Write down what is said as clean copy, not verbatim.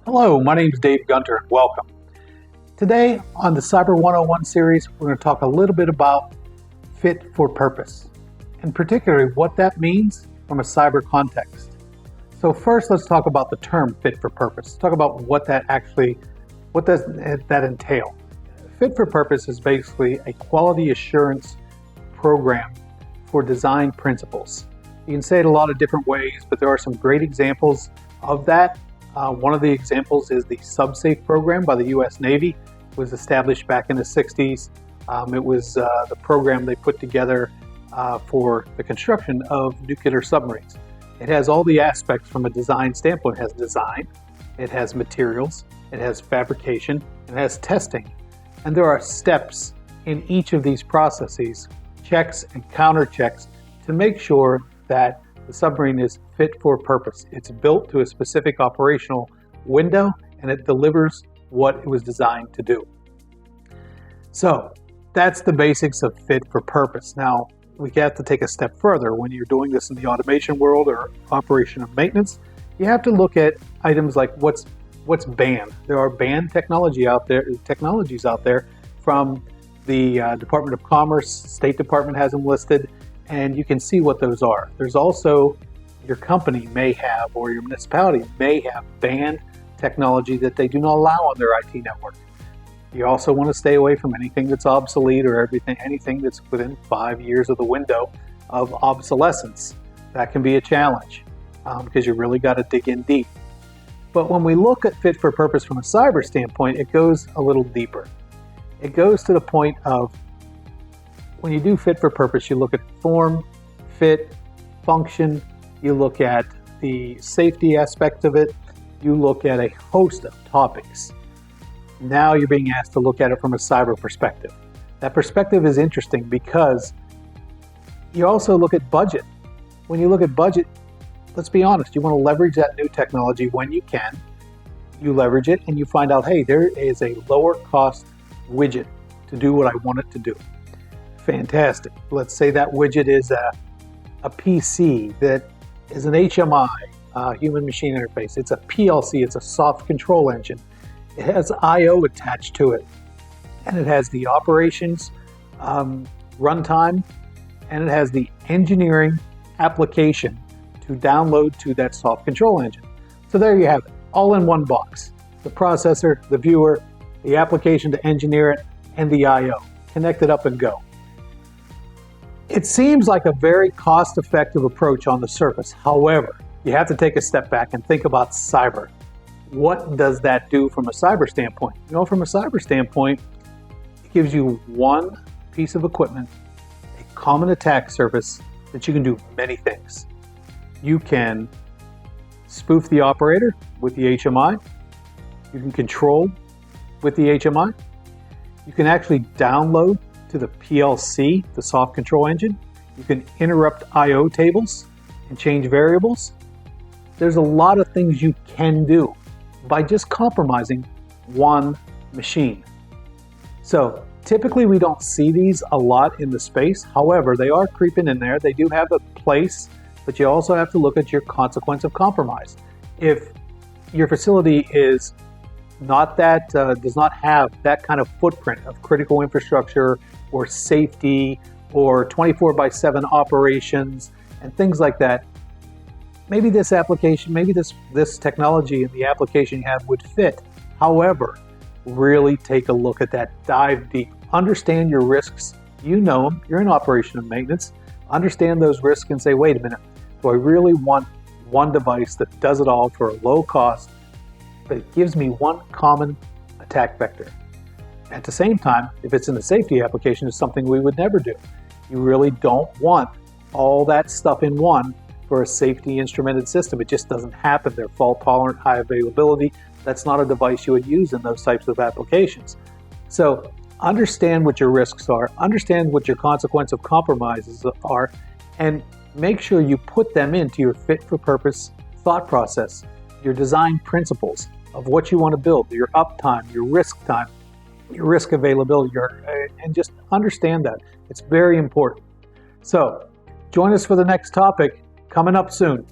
Hello, my name is Dave Gunter and welcome. Today on the Cyber 101 series, we're going to talk a little bit about fit for purpose, and particularly what that means from a cyber context. So first, let's talk about the term fit for purpose. Talk about what does that entail? Fit for purpose is basically a quality assurance program for design principles. You can say it a lot of different ways, but there are some great examples of that. One of the examples is the SUBSAFE program by the U.S. Navy. It was established back in the 60s. It was the program they put together for the construction of nuclear submarines. It has all the aspects from a design standpoint. It has design, it has materials, it has fabrication, it has testing. And there are steps in each of these processes, checks and counter checks, to make sure that the submarine is fit for purpose. It's built to a specific operational window and it delivers what it was designed to do. So that's the basics of fit for purpose. Now, we have to take a step further. When you're doing this in the automation world or operation and maintenance, you have to look at items like what's banned. There are banned technologies out there from the Department of Commerce. State Department has them listed, and you can see what those are. There's also your company may have, or your municipality may have, banned technology that they do not allow on their IT network. You also want to stay away from anything that's obsolete or anything that's within 5 years of the window of obsolescence. That can be a challenge because you really got to dig in deep. But when we look at fit for purpose from a cyber standpoint, it goes a little deeper. It goes to the point of when you do fit for purpose, you look at form, fit, function, you look at the safety aspect of it, you look at a host of topics. Now you're being asked to look at it from a cyber perspective. That perspective is interesting because you also look at budget. When you look at budget, let's be honest, you want to leverage that new technology when you can. You leverage it and you find out, hey, there is a lower cost widget to do what I want it to do. Fantastic. Let's say that widget is a PC that is an HMI, human machine interface. It's a PLC, it's a soft control engine. It has I/O attached to it, and it has the operations runtime, and it has the engineering application to download to that soft control engine. So there you have it, all in one box. The processor, the viewer, the application to engineer it, and the I/O. Connect it up and go. It seems like a very cost-effective approach on the surface. However, you have to take a step back and think about cyber. What does that do from a cyber standpoint? From a cyber standpoint, it gives you one piece of equipment, a common attack surface that you can do many things. You can spoof the operator with the HMI. You can control with the HMI. You can actually download to the PLC, the soft control engine. You can interrupt I/O tables and change variables. There's a lot of things you can do by just compromising one machine. So typically we don't see these a lot in the space. However, they are creeping in there. They do have a place, but you also have to look at your consequence of compromise. If your facility is not that, does not have that kind of footprint of critical infrastructure or safety or 24/7 operations and things like that, maybe this application, maybe this technology and the application you have would fit. However, really take a look at that, dive deep, understand your risks. You know them, you're in operation and maintenance. Understand those risks and say, wait a minute, do I really want one device that does it all for a low cost, but it gives me one common attack vector? At the same time, if it's in the safety application, it's something we would never do. You really don't want all that stuff in one for a safety instrumented system. It just doesn't happen. They're fault tolerant, high availability. That's not a device you would use in those types of applications. So understand what your risks are, understand what your consequence of compromises are, and make sure you put them into your fit for purpose thought process, your design principles of what you want to build, your uptime, your risk time, your risk availability, and just understand that. It's very important. So join us for the next topic coming up soon.